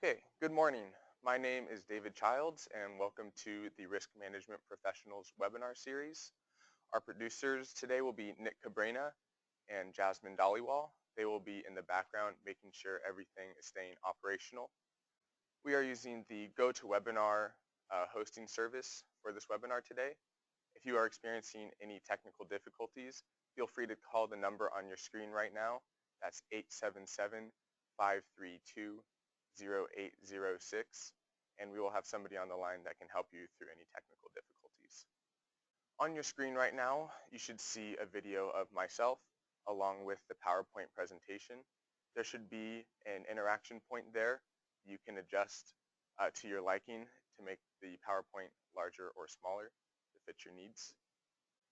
Okay, good morning. My name is David Childs and welcome to the Risk Management Professionals webinar series. Our producers today will be Nick Cabrera and Jasmine Dhaliwal. They will be in the background making sure everything is staying operational. We are using the GoToWebinar hosting service for this webinar today. If you are experiencing any technical difficulties, feel free to call the number on your screen right now. That's 877-532-0806, and we will have somebody on the line that can help you through any technical difficulties. On your screen right now, you should see a video of myself along with the PowerPoint presentation. There should be an interaction point there. You can adjust to your liking to make the PowerPoint larger or smaller to fit your needs.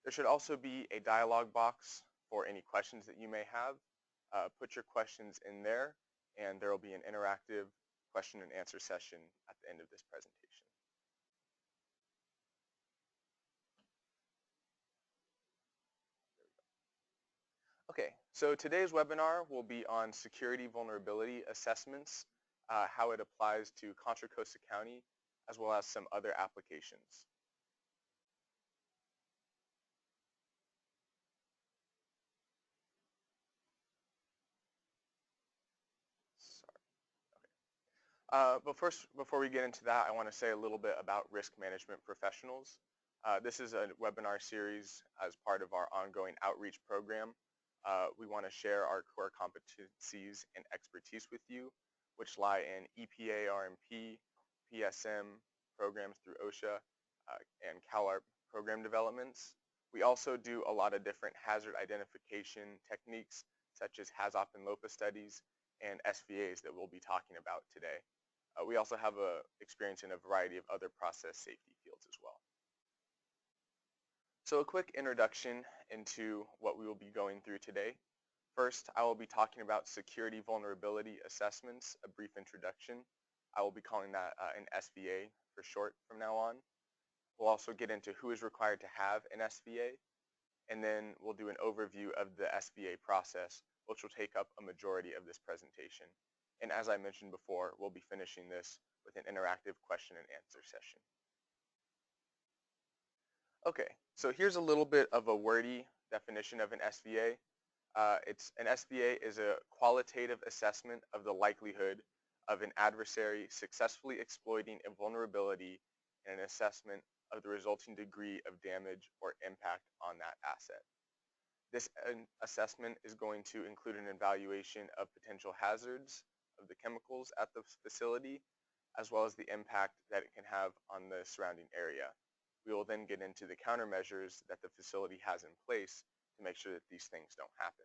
There should also be a dialog box for any questions that you may have. Put your questions in there, and there will be an interactive question and answer session at the end of this presentation. Okay, so today's webinar will be on security vulnerability assessments, how it applies to Contra Costa County, as well as some other applications. But first, before we get into that, I want to say a little bit about risk management professionals. This is a webinar series as part of our ongoing outreach program. We want to share our core competencies and expertise with you, which lie in EPA, RMP, PSM programs through OSHA, and CalARP program developments. We also do a lot of different hazard identification techniques, such as HAZOP and LOPA studies and SVAs that we'll be talking about today. We also have experience in a variety of other process safety fields as well. So a quick introduction into what we will be going through today. First, I will be talking about security vulnerability assessments, a brief introduction. I will be calling that an SVA for short from now on. We'll also get into who is required to have an SVA, and then we'll do an overview of the SVA process, which will take up a majority of this presentation. And as I mentioned before, we'll be finishing this with an interactive question and answer session. Okay, so here's a little bit of a wordy definition of an SVA. An SVA is a qualitative assessment of the likelihood of an adversary successfully exploiting a vulnerability and an assessment of the resulting degree of damage or impact on that asset. This assessment is going to include an evaluation of potential hazards of the chemicals at the facility, as well as the impact that it can have on the surrounding area. We will then get into the countermeasures that the facility has in place to make sure that these things don't happen.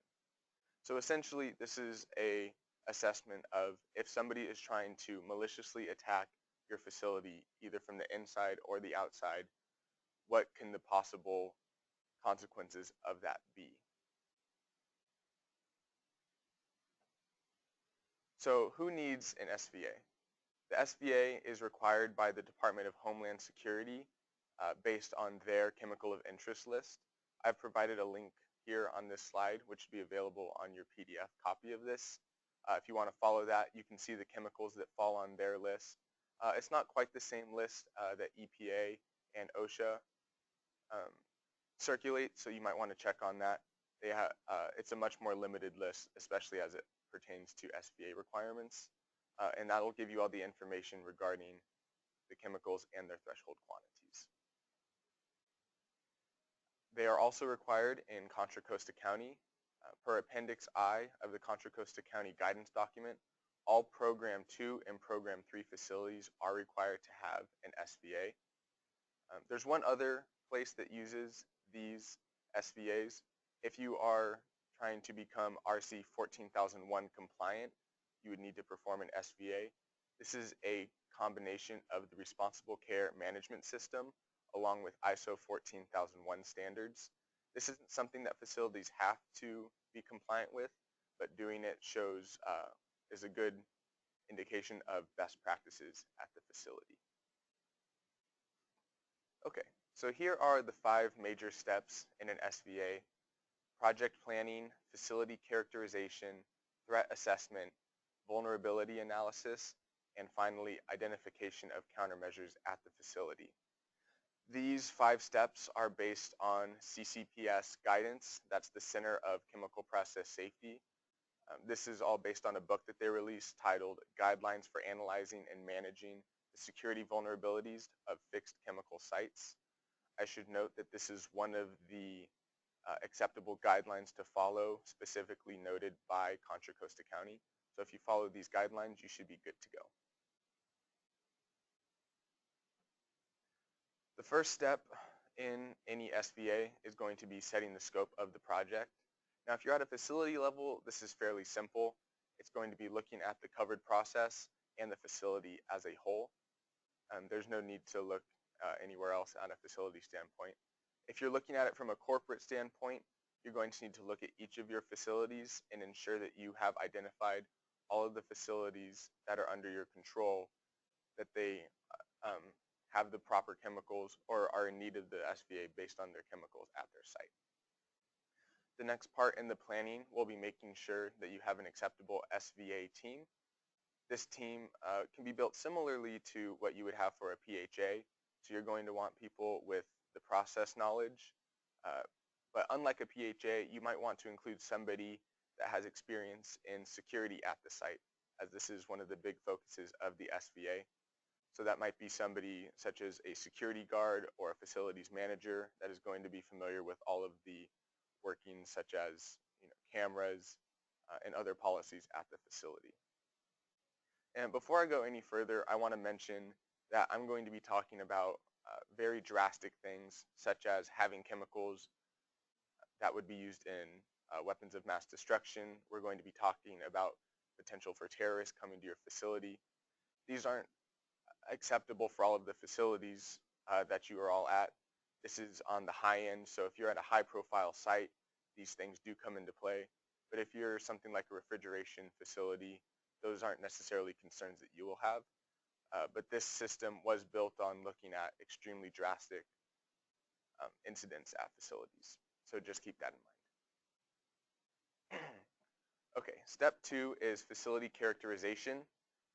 So essentially, this is an assessment of if somebody is trying to maliciously attack your facility, either from the inside or the outside, what can the possible consequences of that be? So who needs an SVA? The SVA is required by the Department of Homeland Security based on their chemical of interest list. I've provided a link here on this slide, which will be available on your PDF copy of this. If you want to follow that, you can see the chemicals that fall on their list. It's not quite the same list that EPA and OSHA circulate, so you might want to check on that. It's a much more limited list, especially as it pertains to SVA requirements, and that will give you all the information regarding the chemicals and their threshold quantities. They are also required in Contra Costa County. Per Appendix I of the Contra Costa County guidance document, all Program 2 and Program 3 facilities are required to have an SVA. There's one other place that uses these SVAs. If you are trying to become RC 14001 compliant, you would need to perform an SVA. This is a combination of the Responsible Care Management System along with ISO 14001 standards. This isn't something that facilities have to be compliant with, but doing it is a good indication of best practices at the facility. Okay, so here are the 5 major steps in an SVA: project planning, facility characterization, threat assessment, vulnerability analysis, and finally, identification of countermeasures at the facility. These 5 steps are based on CCPS guidance. That's the Center of Chemical Process Safety. This is all based on a book that they released titled Guidelines for Analyzing and Managing the Security Vulnerabilities of Fixed Chemical Sites. I should note that this is one of the acceptable guidelines to follow, specifically noted by Contra Costa County. So if you follow these guidelines, you should be good to go. The first step in any SVA is going to be setting the scope of the project. Now, if you're at a facility level, this is fairly simple. It's going to be looking at the covered process and the facility as a whole. There's no need to look anywhere else on a facility standpoint. If you're looking at it from a corporate standpoint, you're going to need to look at each of your facilities and ensure that you have identified all of the facilities that are under your control, that they have the proper chemicals or are in need of the SVA based on their chemicals at their site. The next part in the planning will be making sure that you have an acceptable SVA team. This team can be built similarly to what you would have for a PHA. So you're going to want people with the process knowledge. But unlike a PHA, you might want to include somebody that has experience in security at the site, as this is one of the big focuses of the SVA. So that might be somebody such as a security guard or a facilities manager that is going to be familiar with all of the workings such as cameras and other policies at the facility. And before I go any further, I want to mention that I'm going to be talking about very drastic things such as having chemicals that would be used in weapons of mass destruction. We're going to be talking about potential for terrorists coming to your facility. These aren't acceptable for all of the facilities that you are all at. This is on the high end, so if you're at a high profile site, these things do come into play. But if you're something like a refrigeration facility, those aren't necessarily concerns that you will have. But this system was built on looking at extremely drastic incidents at facilities. So just keep that in mind. Okay, step 2 is facility characterization.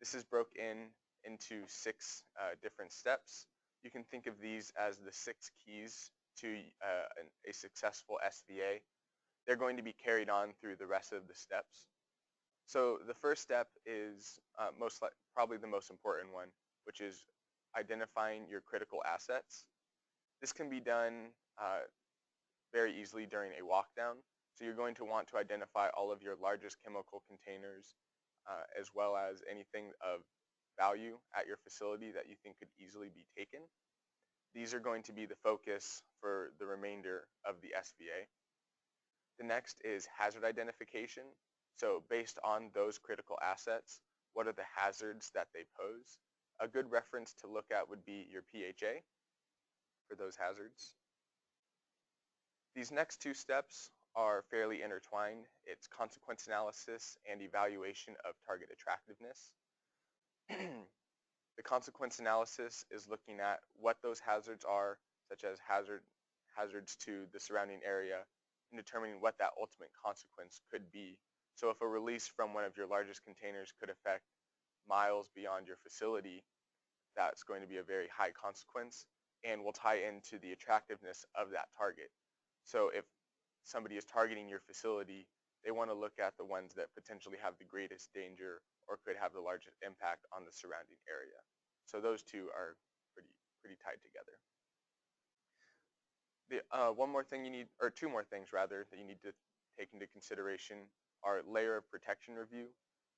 This is broken into 6 different steps. You can think of these as the 6 keys to a successful SVA. They're going to be carried on through the rest of the steps. So the first step is probably the most important one, which is identifying your critical assets. This can be done very easily during a walkdown. So you're going to want to identify all of your largest chemical containers as well as anything of value at your facility that you think could easily be taken. These are going to be the focus for the remainder of the SVA. The next is hazard identification. So based on those critical assets, what are the hazards that they pose? A good reference to look at would be your PHA for those hazards. These next 2 steps are fairly intertwined. It's consequence analysis and evaluation of target attractiveness. The consequence analysis is looking at what those hazards are, such as hazards to the surrounding area, and determining what that ultimate consequence could be. So if a release from one of your largest containers could affect miles beyond your facility, that's going to be a very high consequence and will tie into the attractiveness of that target. So if somebody is targeting your facility, they want to look at the ones that potentially have the greatest danger or could have the largest impact on the surrounding area. So those 2 are pretty tied together. One more thing you need, or 2 more things rather, that you need to take into consideration are layer of protection review.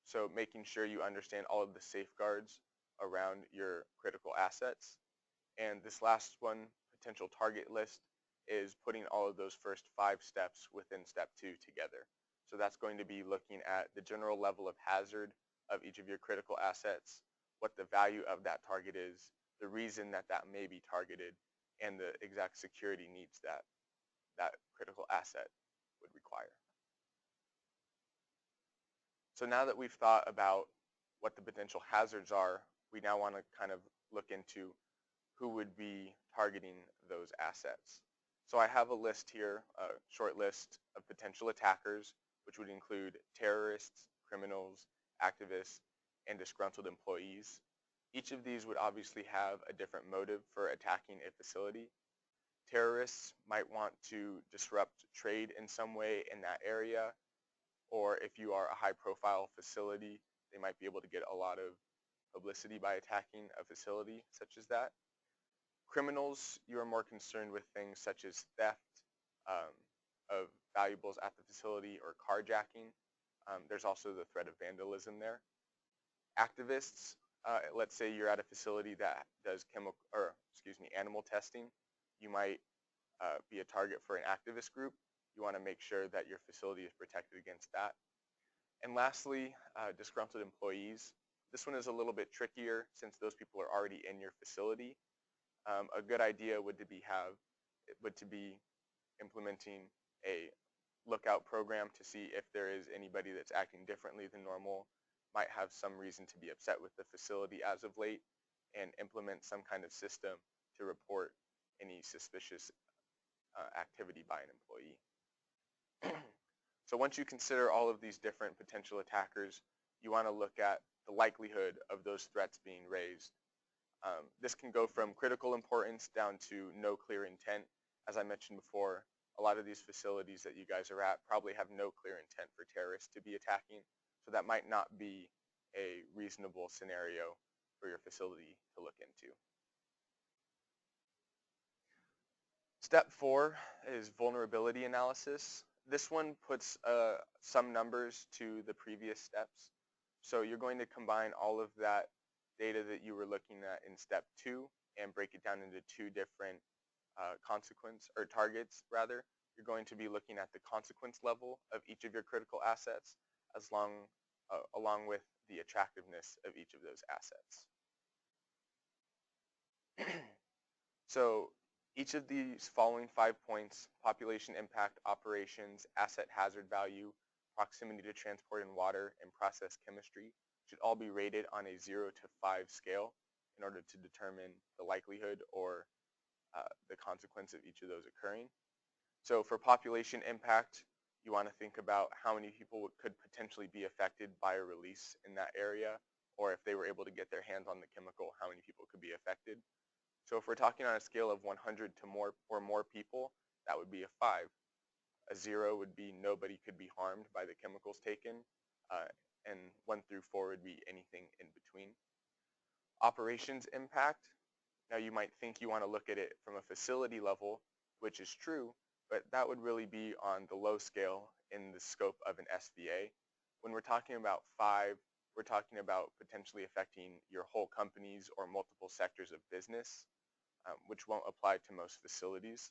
So making sure you understand all of the safeguards around your critical assets. And this last one, potential target list, is putting all of those first 5 steps within step 2 together. So that's going to be looking at the general level of hazard of each of your critical assets, what the value of that target is, the reason that that may be targeted, and the exact security needs that that critical asset would require. So now that we've thought about what the potential hazards are, we now want to kind of look into who would be targeting those assets. So I have a list here, a short list of potential attackers, which would include terrorists, criminals, activists, and disgruntled employees. Each of these would obviously have a different motive for attacking a facility. Terrorists might want to disrupt trade in some way in that area, or if you are a high-profile facility, they might be able to get a lot of publicity by attacking a facility such as that. Criminals, you are more concerned with things such as theft of valuables at the facility or carjacking. There's also the threat of vandalism there. Activists, let's say you're at a facility that does animal testing. You might be a target for an activist group. You want to make sure that your facility is protected against that. And lastly, disgruntled employees. This one is a little bit trickier since those people are already in your facility. A good idea would to be implementing a lookout program to see if there is anybody that's acting differently than normal, might have some reason to be upset with the facility as of late, and implement some kind of system to report any suspicious activity by an employee. So once you consider all of these different potential attackers, you want to look at the likelihood of those threats being raised. This can go from critical importance down to no clear intent. As I mentioned before, a lot of these facilities that you guys are at probably have no clear intent for terrorists to be attacking, so that might not be a reasonable scenario for your facility to look into. Step 4 is vulnerability analysis. This one puts some numbers to the previous steps. So you're going to combine all of that data that you were looking at in step 2 and break it down into 2 different targets rather. You're going to be looking at the consequence level of each of your critical assets along with the attractiveness of each of those assets. So each of these following 5 points, population impact, operations, asset hazard value, proximity to transport and water, and process chemistry, should all be rated on a 0 to 5 scale in order to determine the likelihood or the consequence of each of those occurring. So for population impact, you want to think about how many people could potentially be affected by a release in that area, or if they were able to get their hands on the chemical, how many people could be affected. So if we're talking on a scale of 100 to more people, that would be a 5. A 0 would be nobody could be harmed by the chemicals taken, and 1 through 4 would be anything in between. Operations impact, now you might think you want to look at it from a facility level, which is true, but that would really be on the low scale in the scope of an SVA. When we're talking about 5, we're talking about potentially affecting your whole companies or multiple sectors of business, which won't apply to most facilities.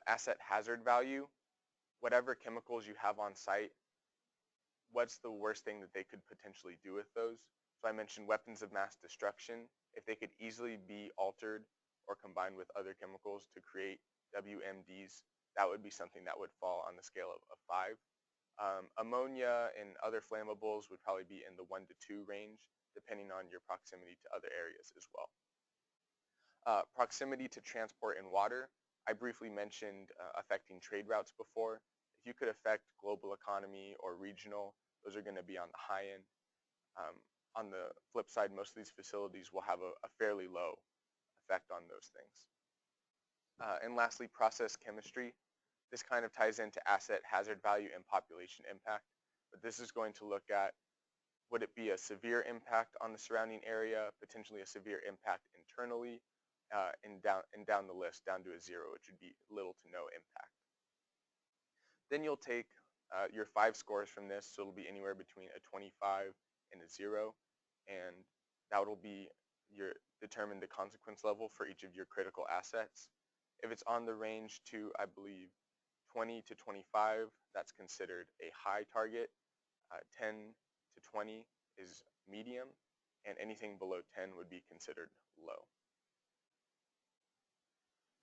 Asset hazard value, whatever chemicals you have on site, what's the worst thing that they could potentially do with those? So I mentioned weapons of mass destruction. If they could easily be altered or combined with other chemicals to create WMDs, that would be something that would fall on the scale of 5. Ammonia and other flammables would probably be in the 1 to 2 range, depending on your proximity to other areas as well. Proximity to transport and water, I briefly mentioned affecting trade routes before. If you could affect global economy or regional, those are going to be on the high end. On the flip side, most of these facilities will have a fairly low effect on those things. And lastly, process chemistry. This kind of ties into asset hazard value and population impact. But this is going to look at, would it be a severe impact on the surrounding area, potentially a severe impact internally, and down the list, down to a 0, which would be little to no impact. Then you'll take your 5 scores from this, so it'll be anywhere between a 25 and a 0, and that will be determine the consequence level for each of your critical assets. If it's on the range to, I believe, 20 to 25, that's considered a high target. 10 to 20 is medium, and anything below 10 would be considered low.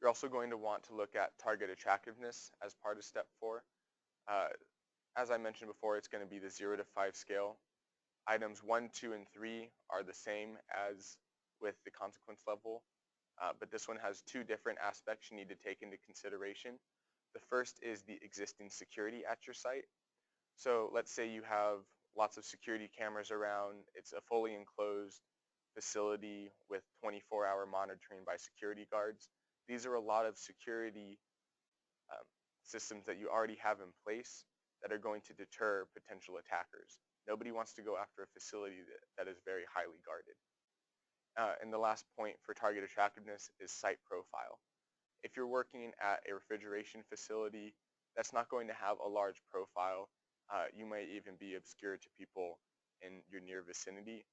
You're also going to want to look at target attractiveness as part of step 4. As I mentioned before, it's going to be the 0 to 5 scale. Items 1, 2, and 3 are the same as with the consequence level, but this one has 2 different aspects you need to take into consideration. The first is the existing security at your site. So let's say you have lots of security cameras around. It's a fully enclosed facility with 24-hour monitoring by security guards. These are a lot of security systems that you already have in place that are going to deter potential attackers. Nobody wants to go after a facility that is very highly guarded. And the last point for target attractiveness is site profile. If you're working at a refrigeration facility, that's not going to have a large profile. You might even be obscure to people in your near vicinity.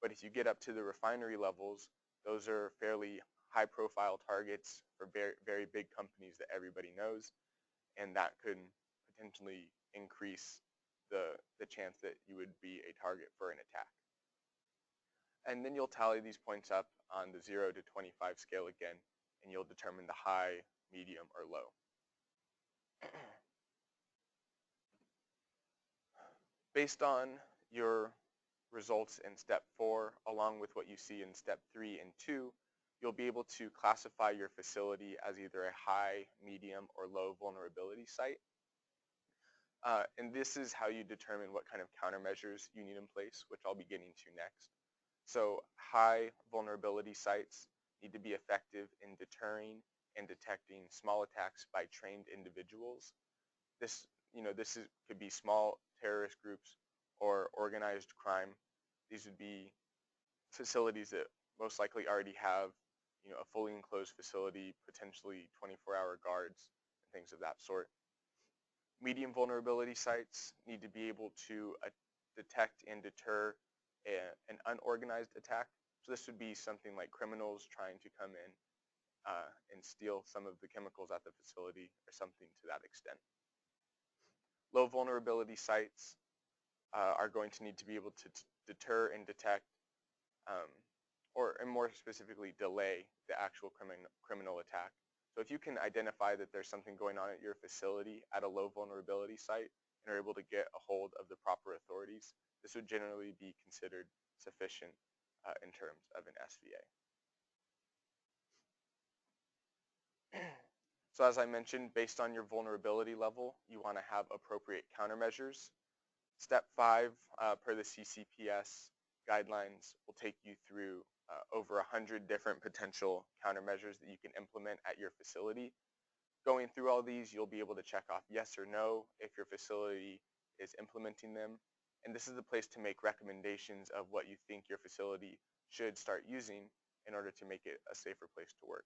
But if you get up to the refinery levels, those are fairly high profile targets for very, very big companies that everybody knows, and that could potentially increase the chance that you would be a target for an attack. And then you'll tally these points up on the 0 to 25 scale again, and you'll determine the high, medium, or low. Based on your results in step 4, along with what you see in step 3 and 2, you'll be able to classify your facility as either a high, medium, or low vulnerability site. And this is how you determine what kind of countermeasures you need in place, which I'll be getting to next. So high vulnerability sites need to be effective in deterring and detecting small attacks by trained individuals. This could be small terrorist groups or organized crime. These would be facilities that most likely already have a fully enclosed facility, potentially 24-hour guards, and things of that sort. Medium vulnerability sites need to be able to detect and deter an unorganized attack. So this would be something like criminals trying to come in and steal some of the chemicals at the facility or something to that extent. Low vulnerability sites are going to need to be able to deter and detect and more specifically delay the actual criminal attack. So if you can identify that there's something going on at your facility at a low vulnerability site and are able to get a hold of the proper authorities, this would generally be considered sufficient in terms of an SVA. So as I mentioned, based on your vulnerability level, you want to have appropriate countermeasures. Step 5 per the CCPS guidelines will take you through over 100 different potential countermeasures that you can implement at your facility. Going through all these, you'll be able to check off yes or no if your facility is implementing them. And this is the place to make recommendations of what you think your facility should start using in order to make it a safer place to work.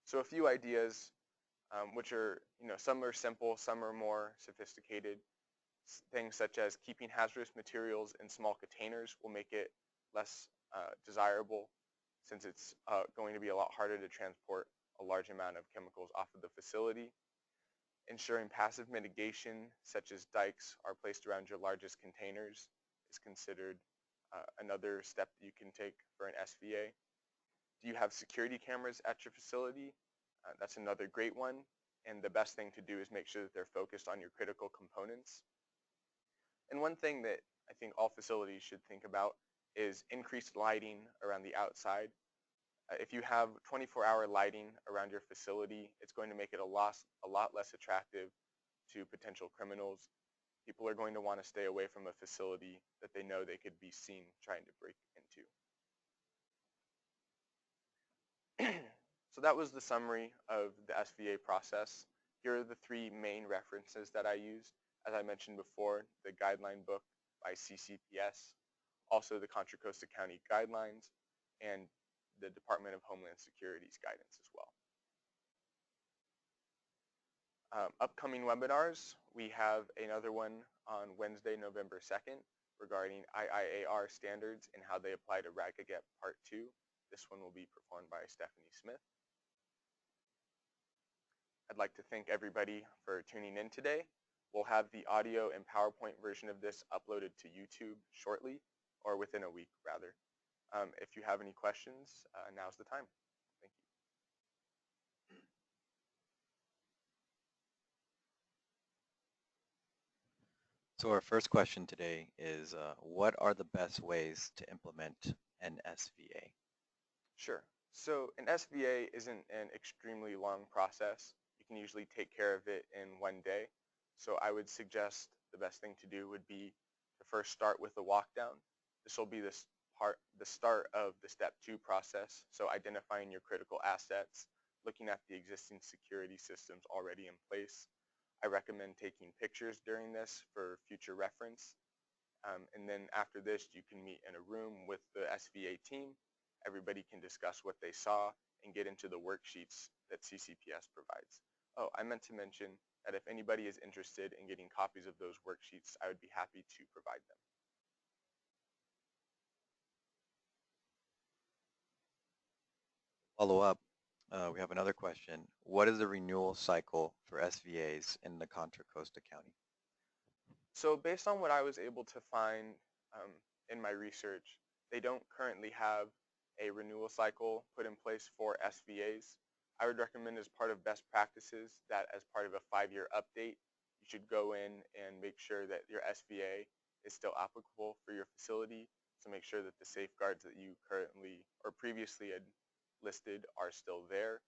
So a few ideas, which are, some are simple, some are more sophisticated. Things such as keeping hazardous materials in small containers will make it less desirable, since it's going to be a lot harder to transport a large amount of chemicals off of the facility. Ensuring passive mitigation, such as dikes, are placed around your largest containers is considered another step that you can take for an SVA. Do you have security cameras at your facility? That's another great one. And the best thing to do is make sure that they're focused on your critical components. And one thing that I think all facilities should think about is increased lighting around the outside. If you have 24-hour lighting around your facility, it's going to make it a lot less attractive to potential criminals. People are going to want to stay away from a facility that they know they could be seen trying to break into. So that was the summary of the SVA process. Here are the 3 main references that I used. As I mentioned before, the guideline book by CCPS, also the Contra Costa County Guidelines, and the Department of Homeland Security's guidance as well. Upcoming webinars, we have another one on Wednesday, November 2nd regarding IIAR standards and how they apply to RAGAGET Part 2. This one will be performed by Stephanie Smith. I'd like to thank everybody for tuning in today. We'll have the audio and PowerPoint version of this uploaded to YouTube shortly, or within a week rather. If you have any questions, now's the time. Thank you. So our first question today is, what are the best ways to implement an SVA? Sure. So an SVA isn't an extremely long process. You can usually take care of it in one day. So I would suggest the best thing to do would be to first start with the walk down. This will be the start of the step 2 process, so identifying your critical assets, looking at the existing security systems already in place. I recommend taking pictures during this for future reference. And then after this, you can meet in a room with the SVA team. Everybody can discuss what they saw and get into the worksheets that CCPS provides. Oh, I meant to mention that if anybody is interested in getting copies of those worksheets, I would be happy to provide them. Follow up, we have another question. What is the renewal cycle for SVAs in the Contra Costa County? So based on what I was able to find in my research, they don't currently have a renewal cycle put in place for SVAs. I would recommend as part of best practices that as part of a 5-year update, you should go in and make sure that your SVA is still applicable for your facility. So make sure that the safeguards that you currently or previously had listed are still there.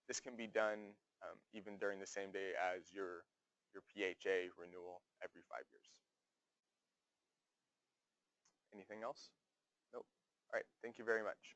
This can be done even during the same day as your PHA renewal every 5 years. Anything else? Nope. All right. Thank you very much.